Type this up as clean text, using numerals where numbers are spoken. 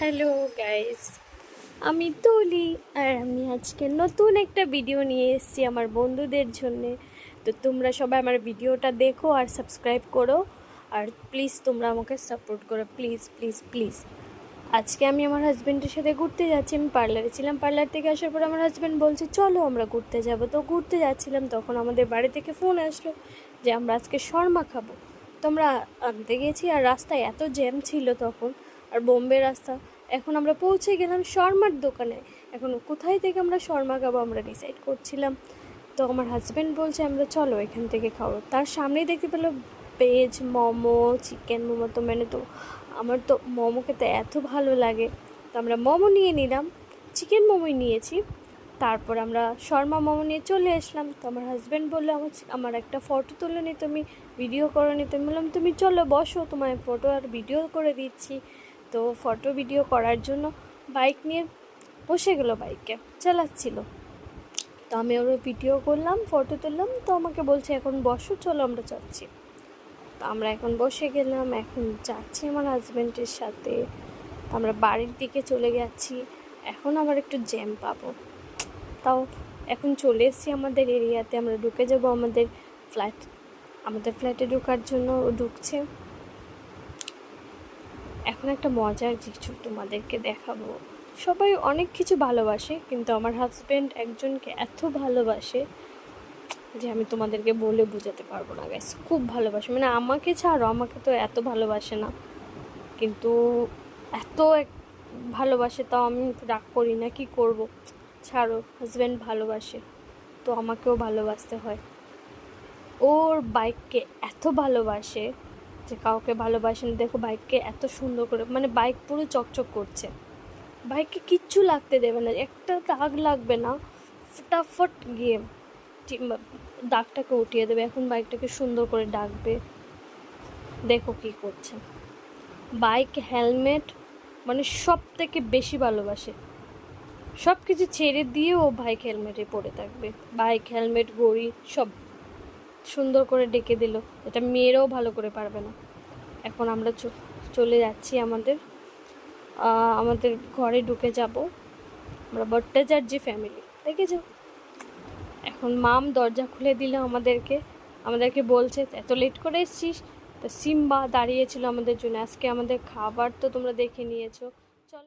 Hello guys, আমি তুলি আর আমি আজকে নতুন একটা ভিডিও নিয়ে এসেছি আমার বন্ধুদের জন্যে। তো তোমরা সবাই আমার ভিডিওটা দেখো আর সাবস্ক্রাইব করো, আর প্লিজ তোমরা আমাকে সাপোর্ট করো, প্লিজ প্লিজ প্লিজ। আজকে আমি আমার হাজব্যান্ডের সাথে ঘুরতে যাচ্ছি। আমি পার্লারে ছিলাম, পার্লার থেকে আসার পর আমার হাজব্যান্ড বলছে চলো আমরা ঘুরতে যাব। তো ঘুরতে যাচ্ছিলাম, তখন আমাদের বাড়ি থেকে ফোন আসলো যে আমরা আজকে শর্মা খাবো। তো আমরা আনতে গেছি, আর রাস্তায় এত জ্যাম ছিল তখন, আর বোম্বে রাস্তা। এখন আমরা পৌঁছে গেলাম শর্মার দোকানে। এখন কোথায় থেকে আমরা শর্মা খাবো আমরা ডিসাইড করছিলাম। তো আমার হাজব্যান্ড বলছে আমরা চলো এখান থেকে খাবো। তার সামনেই দেখতে পেলো ভেজ মোমো, চিকেন মোমো। তো তো আমার তো মোমো খেতে এত ভালো লাগে, তো আমরা মোমো নিয়ে নিলাম, চিকেন মোমোই নিয়েছি। তারপর আমরা শর্মা মোমো নিয়ে চলে আসলাম। তো আমার হাজব্যান্ড বললো আমার একটা ফটো তুলে নি, তুমি ভিডিও করো নি। তো আমি বললাম তুমি চলো বসো, তোমার ফটো আর ভিডিও করে দিচ্ছি। তো ফটো ভিডিও করার জন্য বাইক নিয়ে বসে গেলো, বাইকে চালাচ্ছিল। তো আমি ওর ভিডিও করলাম, ফটো তুললাম। তো আমাকে বলছে এখন বসো, চলো আমরা যাচ্ছি। তো আমরা এখন বসে গেলাম, এখন যাচ্ছি আমার হাজব্যান্ডের সাথে। আমরা বাড়ির দিকে চলে যাচ্ছি। এখন আবার একটু জ্যাম পাবো, তাও এখন চলে এসেছি আমাদের এরিয়াতে। আমরা ঢুকে যাব আমাদের ফ্ল্যাটে ঢোকার জন্য ঢুকছে। এখন একটা মজার কিছু তোমাদেরকে দেখাবো। সবাই অনেক কিছু ভালোবাসে, কিন্তু আমার হাজব্যান্ড একজনকে এত ভালোবাসে যে আমি তোমাদেরকে বলে বোঝাতে পারবো না গাইস। খুব ভালোবাসে, মানে আমাকে ছাড়ো, আমাকে তো এত ভালোবাসে না, কিন্তু এত ভালোবাসে। তাও আমি রাগ করি না, কি করব, ছাড়ো। হাজব্যান্ড ভালোবাসে তো আমাকেও ভালোবাসতে হয়। ওর বাইককে এত ভালোবাসে যে কাউকে ভালোবাসে না। দেখো বাইককে এত সুন্দর করে, মানে বাইক পুরো চকচক করছে, বাইকে কিচ্ছু লাগতে দেবে না, একটা দাগ লাগবে না, ফটাফট গিয়ে দাগটাকে উঠিয়ে দেবে। এখন বাইকটাকে সুন্দর করে ডাকবে, দেখো কি করছে। বাইক হেলমেট মানে সব থেকে বেশি ভালোবাসে, সব কিছু ছেড়ে দিয়ে ও বাইক হেলমেটে পরে থাকবে। বাইক হেলমেট ঘড়ি সব সুন্দর করে ডেকে দিল, এটা মেয়েরাও ভালো করে পারবে না। এখন আমরা চলে যাচ্ছি আমাদের ঘরে ঢুকে যাব। আমরা ভট্টাচার্য ফ্যামিলি, দেখে যাও। এখন মাম দরজা খুলে দিল আমাদেরকে বলছে এত লেট করে এসছিস। তো সিম্বা দাঁড়িয়েছিল আমাদের জন্য। আজকে আমাদের খাবার তো তোমরা দেখে নিয়েছো।